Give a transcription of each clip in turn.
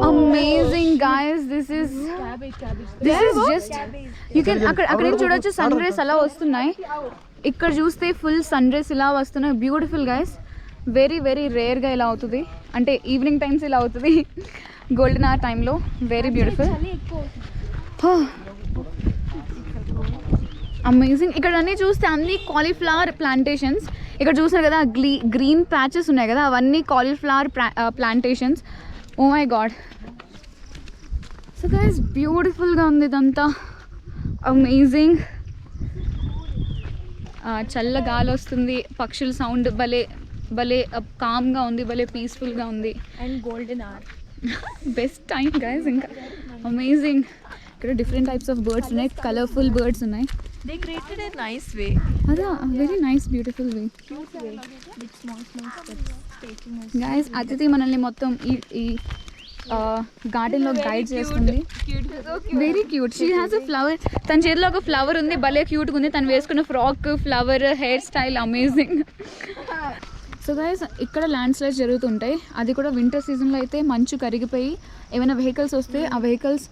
Amazing guys, this is just you can అక్కడ చూడొచ్చు sun rays అలా వస్తున్నాయి. ఇక్కడ చూస్తే ఫుల్ సన్ రేస్ ఇలా వస్తున్నాయి. బ్యూటిఫుల్ గైస్, వెరీ వెరీ రేర్గా ఇలా అవుతుంది. అంటే ఈవినింగ్ టైమ్స్ ఇలా అవుతుంది, గోల్డెన్ అవర్ టైంలో. Very beautiful, amazing. ఇక్కడ అన్నీ చూస్తే అన్ని కాలీఫ్లవర్ ప్లాంటేషన్స్. ఇక్కడ చూసారు కదా గ్రీన్ ప్యాచెస్ ఉన్నాయి కదా, అవన్నీ cauliflower plantations. Oh my God. So guys బ్యూటిఫుల్గా ఉంది ఇదంతా, అమేజింగ్. చల్ల గాలి వస్తుంది, పక్షుల సౌండ్ భలే భలే కామ్గా ఉంది, భలే పీస్ఫుల్గా ఉంది. And golden our best time guys. ఇంకా అమేజింగ్. ఇక్కడ డిఫరెంట్ టైప్స్ ఆఫ్ బర్డ్స్ ఉన్నాయి, కలర్ఫుల్ బర్డ్స్ ఉన్నాయి. They created a nice way. అదా very nice beautiful way. Cute way with small steps taking us. Guys అతిథి మనల్ని మొత్తం ఈ గార్డెన్లో గైడ్ చేస్తుంది. Very cute. She has a flower. తన చేతిలో ఒక ఫ్లవర్ ఉంది, భలే క్యూట్గా ఉంది. తను వేసుకున్న frock, flower, hair style amazing. So guys ఇక్కడ ల్యాండ్ స్లైడ్స్ జరుగుతుంటాయి. అది కూడా వింటర్ సీజన్లో అయితే మంచు కరిగిపోయి ఏమైనా వెహికల్స్ వస్తే ఆ వెహికల్స్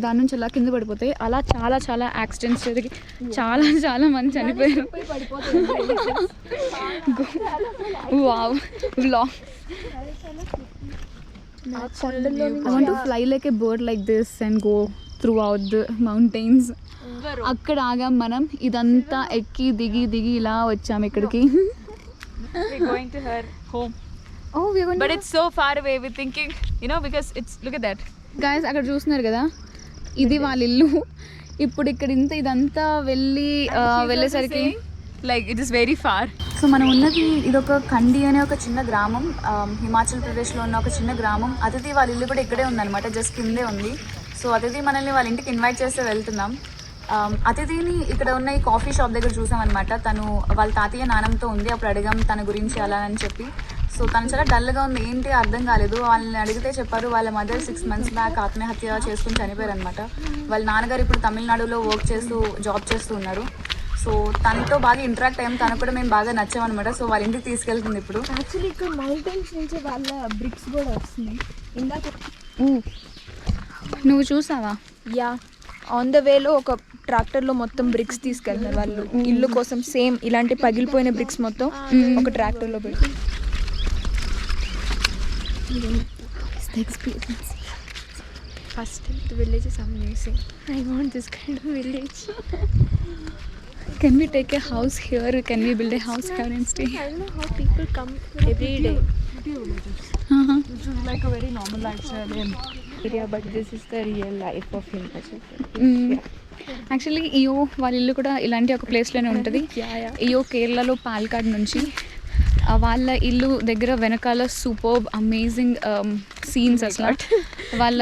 దాని నుంచి అలా కింద పడిపోతాయి. అలా చాలా చాలా యాక్సిడెంట్స్ జరిగి చాలా చాలా మంది చనిపోయారు. Wow vlog. I want to fly like a bird like this and go throughout the mountains. అక్కడ ఆగాం మనం. ఇదంతా ఎక్కి దిగి ఇలా వచ్చాము ఇక్కడికి. We're going to her home. Oh, we're going But it's so far away. We're thinking, you know, because it's, look at that. Guys, అక్కడ చూస్తున్నారు కదా, ఇది వాళ్ళ ఇల్లు. ఇప్పుడు ఇక్కడ ఇదంతా వెళ్ళేసరికి like it is very far. So మనం ఉన్నది ఇదొక కండి అనే ఒక చిన్న గ్రామం, హిమాచల్ ప్రదేశ్లో ఉన్న ఒక చిన్న గ్రామం. అతిథి వాళ్ళ ఇల్లు కూడా ఇక్కడే ఉందన్నమాట, జస్ట్ కిందే ఉంది. సో అతిథి మనల్ని వాళ్ళ ఇంటికి ఇన్వైట్ చేస్తే వెళ్తున్నాం. అతిథిని ఇక్కడ ఉన్న ఈ కాఫీ షాప్ దగ్గర చూసామన్నమాట. తను వాళ్ళ తాతయ్య నాన్నమ్మతో ఉంది. అప్పుడు అడిగాం తన గురించి అలా అని చెప్పి. సో తను చాలా డల్గా ఉంది, ఏంటి అర్థం కాలేదు. వాళ్ళని అడిగితే చెప్పారు వాళ్ళ మదర్ 6 months బ్యాక్ ఆత్మహత్య చేసుకుని చనిపోయారు అనమాట. వాళ్ళ నాన్నగారు ఇప్పుడు తమిళనాడులో జాబ్ చేస్తూ ఉన్నారు. సో తనతో బాగా ఇంటరాక్ట్ అయ్యాం, తనకు కూడా మేము బాగా నచ్చామన్నమాట. సో వాళ్ళ ఇంటికి తీసుకెళ్తుంది ఇప్పుడు. యాక్చువల్లీ ఇక్కడ మౌంటైన్స్ నుంచి వాళ్ళ బ్రిక్స్ కూడా వస్తున్నాయి. ఇందాక నువ్వు చూసావా? యా, ఆన్ ద వేలో ఒక ట్రాక్టర్లో మొత్తం బ్రిక్స్ తీసుకెళ్తున్నారు వాళ్ళు ఇల్లు కోసం. సేమ్ ఇలాంటి పగిలిపోయిన బ్రిక్స్ మొత్తం ఒక ట్రాక్టర్లో పెట్టి. First the village is amazing. I want this kind of village. Can we take a house here? Can we build a house here and stay? I don't know how people come every day. This is like a very normal lifestyle area, but this is the real life of Himachal. Actually Iyo వాళ్ళ ఇల్లు కూడా ఇలాంటి ఒక ప్లేస్లోనే ఉంటుంది. Iyo కేరళలో పాలకాడ్ నుంచి. వాళ్ళ ఇల్లు దగ్గర వెనకాల సూపర్బ్ అమేజింగ్ సీన్స్ అసలు. వాళ్ళ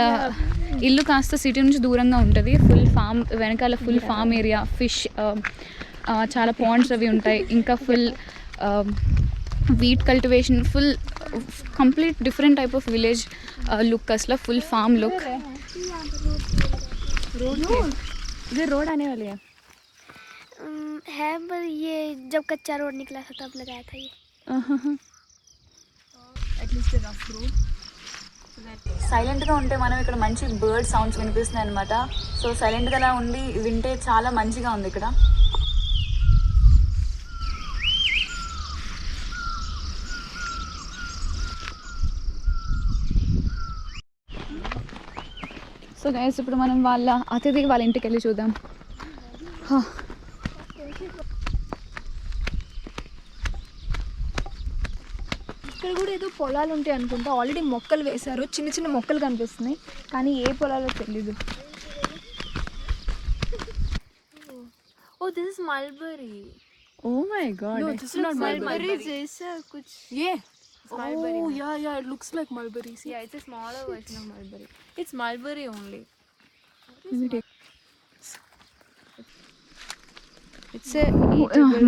ఇల్లు కాస్త సిటీ నుంచి దూరంగా ఉంటుంది. ఫుల్ ఫామ్ వెనకాల, ఫుల్ ఫామ్ ఏరియా, ఫిష్, చాలా పాండ్స్ అవి ఉంటాయి. ఇంకా full wheat cultivation, full complete different type of village look అసలు, ఫుల్ ఫామ్ లుక్. ये रोड आने वाली है पर ये जब कच्चा रोड निकला था तब लगाया था ये. At least rough road. సైలెంట్గా ఉంటే మనం ఇక్కడ మంచి బర్డ్ సౌండ్స్ వినిపిస్తున్నాయి అనమాట. సో సైలెంట్గా అలా ఉండి వింటే చాలా మంచిగా ఉంది ఇక్కడ. సో గైస్ ఇప్పుడు మనం వాళ్ళ అతిథికి వాళ్ళ ఇంటికి వెళ్ళి చూద్దాం. ఇక్కడ కూడా ఏదో పొలాలు ఉంటాయి అనుకుంటా. ఆల్రెడీ మొక్కలు వేశారు, చిన్న చిన్న మొక్కలు కనిపిస్తున్నాయి, కానీ ఏ పొలాలో తెలీదు. Oh, this is mulberry. Oh my god. No, this is not mulberry. Mulberry जैसा कुछ. Yeah. Mulberry. Oh, yeah, it looks like mulberry. See? Yeah, it's a smaller version of mulberry. It's mulberry only. It's a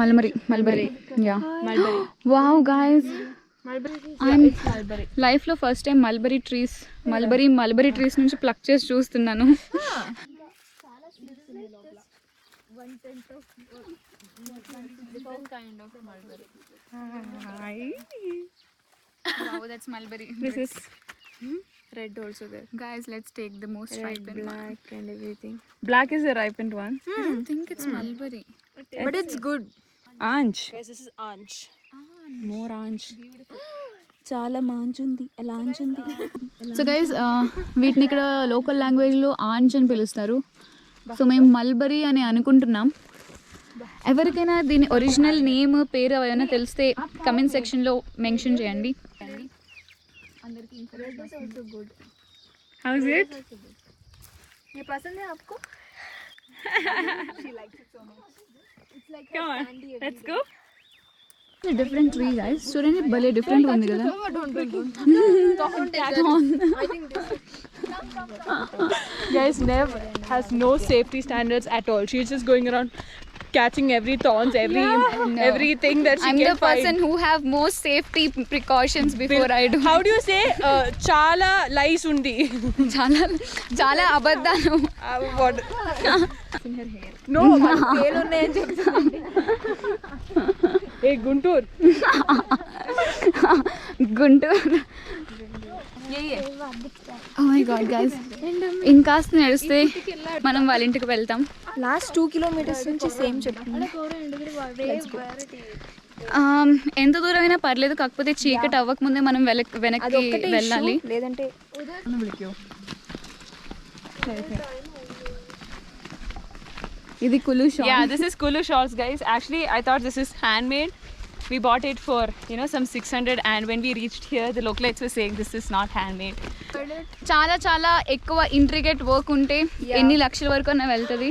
mulberry. Yeah. mulberry. Wow guys. Mulberry. I'm It's mulberry. లైఫ్లో first time mulberry trees నుంచి pluck చేసి చూస్తున్నాను. Different kind of mulberry. Wow, that's mulberry. Red also there. Guys, let's take the most ripened one. Black and everything. Black is the ripened one. I don't think it's mulberry. But it's good. Anj. Guys, this is Anj. More Anj. చాలా మాంచుంది ఎలా అంచుంది so guys వీటిని ఇక్కడ local లాంగ్వేజ్లో ఆంచ్ అని పిలుస్తారు. So మేము mulberry అని అనుకుంటున్నాం. ఎవరికైనా దీని ఒరిజినల్ నేమ్ పేరు ఏమైనా తెలిస్తే కమెంట్ సెక్షన్లో మెన్షన్ చేయండి. How is it? ये पसंद है आपको? She likes it so much. It's like Come on, let's go. Different tree guys, చూడండి భలే డిఫరెంట్ ఉంది కదా. Guys, Nev has no safety standards at all. She's just going around catching every thorns, everything that she I'm can the person who have most safety precautions before I do. How do you say chala lies undi? చాలా అబద్ధాలు. What? No, పేలు ఉన్నాయని చెప్తానండి. Hey, Guntur. Guntur. Oh my god guys, ఇంకాస్త నడిస్తే మనం వాళ్ళ ఇంటికి వెళ్తాం. లాస్ట్ 2 kilometers నుంచి సేమ్ చెప్తుంది. ఎంత దూరమైనా పర్లేదు, కాకపోతే చీకటి అవ్వకముందే మనం వెనక్కి వెళ్ళాలి. లేదంటే ఇది కులు shop. Yeah, this is Kulu shawls, guys. Actually, I thought this is handmade. We bought it for, some 600, and when we reached here, the localites were saying this is not handmade. చాలా చాలా ఎక్కువ intricate work ఉంటే ఎన్ని లక్షల వరకు అన్న వెళ్తుంది.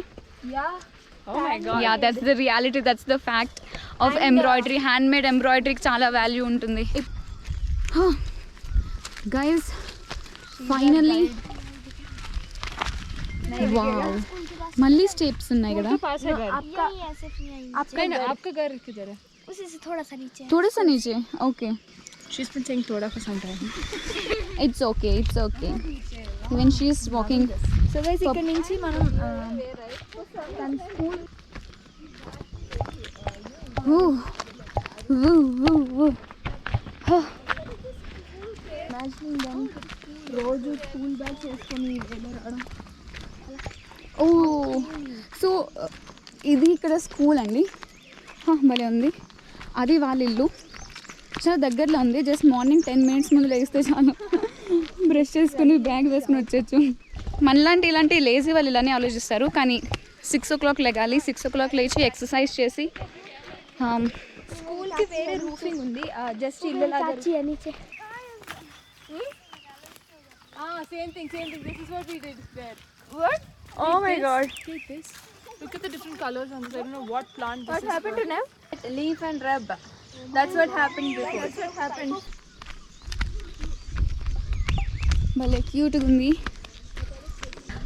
Oh my god. Yeah, that's the reality, that's the fact of embroidery. Handmade ఎంబ్రాయిడరీకి చాలా వాల్యూ ఉంటుంది. గైస్ ఫైనల్లీ వావ్, మళ్ళీ స్టెప్స్ ఉన్నాయి కదా. आपका घर किधर है? उसी से थोड़ा सा नीचे थोड़ा सा नीचे. Okay, She's been saying thoda for some time. It's okay, it's okay. Even she is walking. So guys ఇక్కడ నుంచి మనం తన స్కూల్ ఇమాజినింగ్ దెమ్ రోజు స్కూల్ బ్యాగ్ చేసుకొని వెళ్ళడం. ఓ, సో ఇది ఇక్కడ స్కూల్ అండి. భలే ఉంది. అది వాళ్ళ ఇల్లు, చాలా దగ్గరలో ఉంది. జస్ట్ మార్నింగ్ 10 minutes ముందు లేస్తే చాలు, బ్రష్ చేసుకుని బ్యాగ్ వేసుకుని వచ్చేచ్చు. మనలాంటి ఇలాంటి లేజీ వాళ్ళు ఇలానే ఆలోచిస్తారు, కానీ 6 o'clock లెగాలి. 6 o'clock లేచి ఎక్సర్సైజ్ చేసి స్కూల్ కి వేరే రూఫింగ్ ఉంది, జస్ట్ ఇల్లు లాగా. नीचे Same thing. This is what we did there. What? Oh my god. Take this. Look at the different colors on this. I don't know what plant this What is. happened to Nev? Leaf and rub. That's what happened before. That's what happened. భలే క్యూట్గా ఉంది.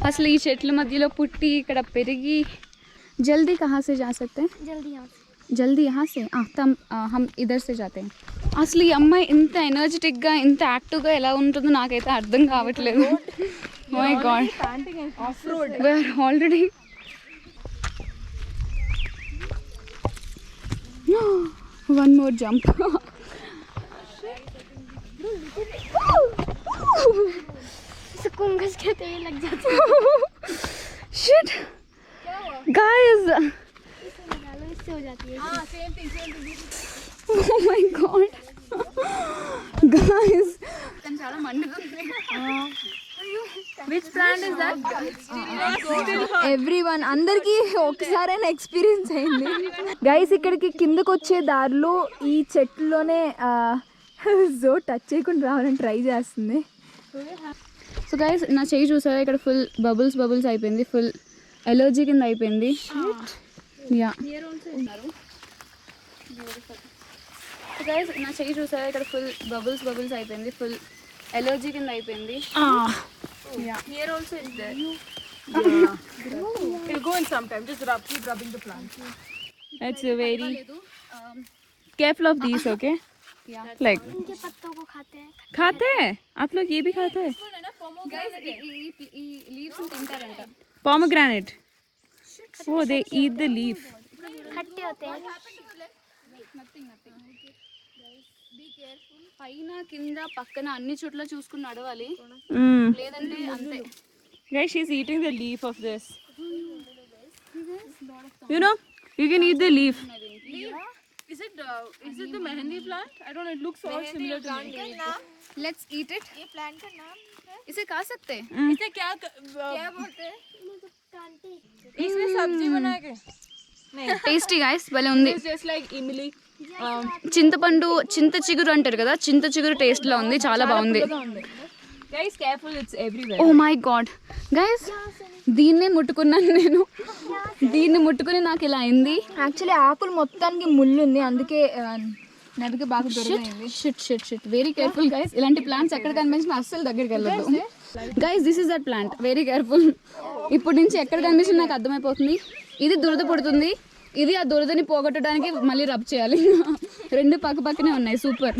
అసలు ఈ చెట్ల మధ్యలో పుట్టి ఇక్కడ పెరిగి జల్దీ కహా సే జా సక్తే హై? జల్దీ यहाँ से हम इधर से जाते हैं. అసలు ఈ అమ్మాయి ఇంత ఎనర్జెటిక్గా ఇంత యాక్టివ్గా ఎలా ఉంటుందో నాకైతే అర్థం కావట్లేదు. Oh my god, Off road. we are already one more jump. सुकून घस के तेल लग जाता Shit guys, है इससे हो जाती है. Same thing. oh my god guys, చాలా మండుతుంది. Which plant is that? Everyone, అందరికి ఒకసారైనా ఎక్స్పీరియన్స్ అయింది. గైస్ ఇక్కడికి కిందకు వచ్చే దారిలో ఈ చెట్లలోనే జో టచ్ చేయకుండా రావాలని ట్రై చేస్తుంది. సో గైస్, నా చెయ్యి చూసారా, ఇక్కడ ఫుల్ బబుల్స్ అయిపోయింది, ఫుల్ ఎలర్జీ కింద అయిపోయింది. యా, సో గైస్, నా చెయ్యి చూసారా, ఇక్కడ ఫుల్ బబుల్స్ అయిపోయింది, ఫుల్ ఎలర్జీ కింద అయిపోయింది. Here also is there. It'll go in sometime. Just keep rubbing the plant. That's a very careful of these, okay? Yeah. Like इनके पत्तों को खाते हैं आप लोग, ये भी खाते हैं. ఈ leaves తింటారంట. Pomegranate. Oh, they eat the leaf. खट्टे होते हैं. Nothing. Be careful. పైన కింద పక్కన అన్ని చోట్ల చూసుకుని నడవాలి, లేదంటే అంతే. Guys, she's eating the leaf of this. You know, you can eat the leaf. Is it the mehendi plant? I don't know, it looks all similar to me. Let's eat it. ये plant का नाम है इसे खा सकते हैं? इसे क्या बोलते हैं कांटे इसमें सब्जी बना के టేస్టీ గైస్, భలే ఉంది. It's just like imli. చింతపండు, చింత చిగురు అంటారు కదా, చింత చిగురు టేస్ట్ లా ఉంది, చాలా బాగుంది. Guys, careful, it's everywhere. Oh my God guys, దీన్నే ముట్టుకున్నాను నేను, దీన్ని ముట్టుకుని నాకు ఇలా అయింది. యాక్చువల్లీ ఆకులు మొత్తానికి ముళ్ళు ఉంది, అందుకే నదికి బాగా దొరికింది. Shit shit shit, very careful guys. ఇలాంటి ప్లాంట్స్ ఎక్కడ కనిపించినా అస్సలు దగ్గరికి వెళ్ళదు guys. This is that plant, very careful. ఇప్పటి నుంచి ఎక్కడ కనిపించినా నాకు అర్థమైపోతుంది, ఇది దురద పడుతుంది, ఇది ఆ దురదని పోగొట్టడానికి మళ్ళీ రబ్ చేయాలి. రెండు పక్క పక్కనే ఉన్నాయి, సూపర్.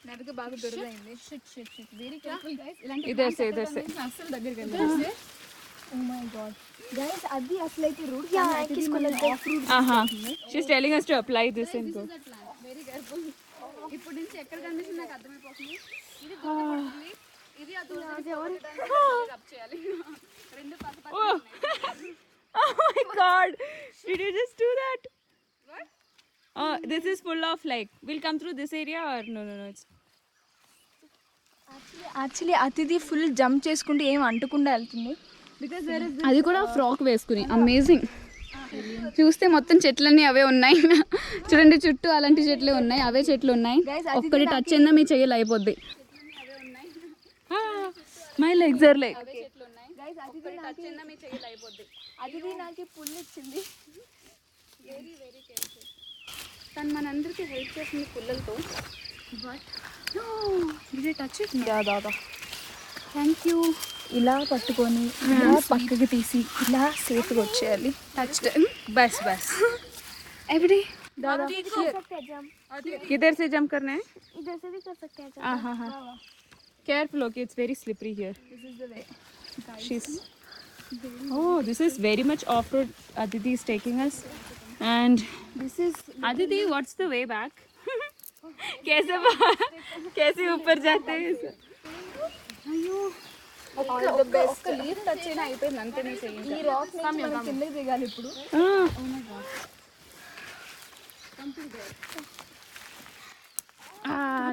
నదికి బాగా దొరికింది. Shit shit shit, very careful guys. ఇలాంటి इधर से అస్సలు దగ్గరికి వెళ్ళదు. ఓ మై గాడ్ గైస్, అది అసలైతే root She's telling us to apply this and go. Very careful. ఇప్పటి నుంచి ఎక్కడ కనిపించినా నాకు అర్థమైపోతుంది, ఇది దురద పడుతుంది, ఇది ఆ దురదని పోగొట్టడానికి రబ్ చేయాలి. రెండు పక్క పక్కనే ఉన్నాయి. Oh my god, did you just do that? What? This is full of like, we'll come through this area or no, it's actually అతిథి ఫుల్ జంప్ చేసుకుంటూ ఏం అంటకుండా వెళ్తుంది. అది కూడా ఫ్రాక్ వేసుకుని, అమేజింగ్. చూస్తే మొత్తం చెట్లన్నీ అవే ఉన్నాయి, చూడండి చుట్టూ అలాంటి చెట్లే ఉన్నాయి, అవే చెట్లు ఉన్నాయి. ఒక్కటి టచ్ అయినా మీ చెయ్యలు అయిపోద్ది. my legs are like. అతిథి నాకు పుల్ ఇచ్చింది. తను మనందరికీ హెల్ప్ చేసింది పుల్లలతో, బట్ ఇది టచ్ దాదా థ్యాంక్ యూ. ఇలా పట్టుకొని ఇలా పక్కకి తీసి ఇలా సేఫ్గా వచ్చేయాలి. టచ్డ్ बस ఎవ్రీ दादा सकते हैं जंप किधर से जंप करना है? इधर से भी कर सकते हैं जंप हाँ careful, okay, it's very slippery here. This is the way. She's oh, this is very much off-road. Aditi is taking us, and This is Aditi, what's the way back? कैसे ऊपर जाते हैं? all the best. ఒక్క leaf touch అయినా అయిపోయింది, అంతేనే చేయండి. ఈ రాక్ మనం కిందకి దిగాలి ఇప్పుడు.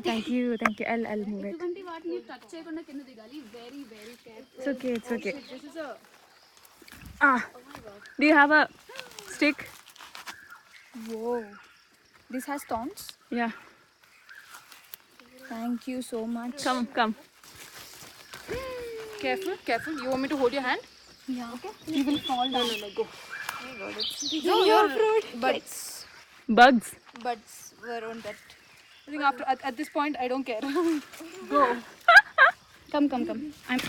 Thank you. I'll move it. ఇటువంటి వాటిని టచ్ చేయకుండా కింద దిగాలి, very very careful. It's okay. This is a Do you have a stick? Whoa. This has thorns. Yeah. Thank you so much. Come. careful. You want me to hold your hand? Yeah. Okay. You will fall down. No, your fruit. Bugs. Buds were on that. I think at this point I don't care. Go. Come. I'm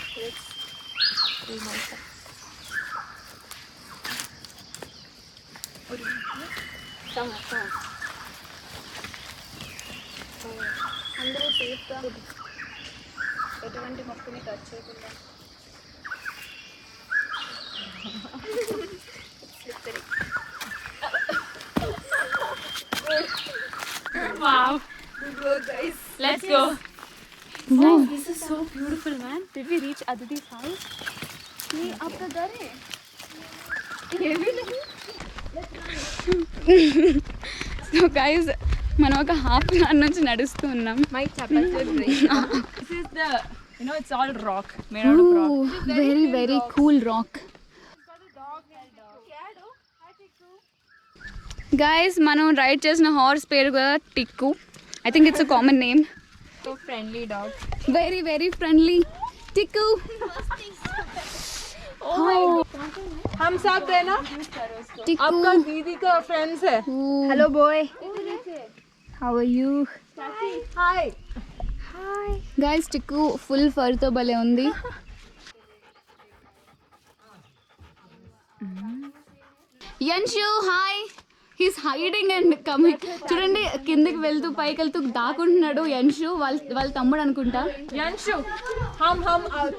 అందరూ సేఫ్గా ఎటువంటి మొక్కని touch చేయకుండా. Wow. Guys. Let's go. Wow, this is so beautiful, man. Did we reach Aditi's house? ये अब तो डर है. సో గైజ్, మనం ఒక హాఫ్ అన్ అవర్ నుంచి నడుస్తూ ఉన్నాం. My chapels were break. This is the, it's all rock, made out of rock. Very very cool rock. Guys, మనం రైడ్ చేసిన హార్స్ పేరు కూడా Tikku. I think it's a common name. So friendly dog. Very very friendly Tikku. हम सब है ना, టిక్కు. आपका दीदी का फ्रेंड्स है. Hello boy. How are you? Hi. Guys, Tikku full ఫర్తో భలే ఉంది. Anshu hi. He's hiding and coming. చూడండి, కిందకి వెళ్తూ పైకి వెళ్తూ దాక్కుంటున్నాడు యన్షు. వాళ్ళ తమ్ముడు అనుకుంటా. यंशु, हम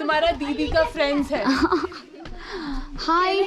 तुम्हारा दीदी का फ्रेंड्स है. హాయ్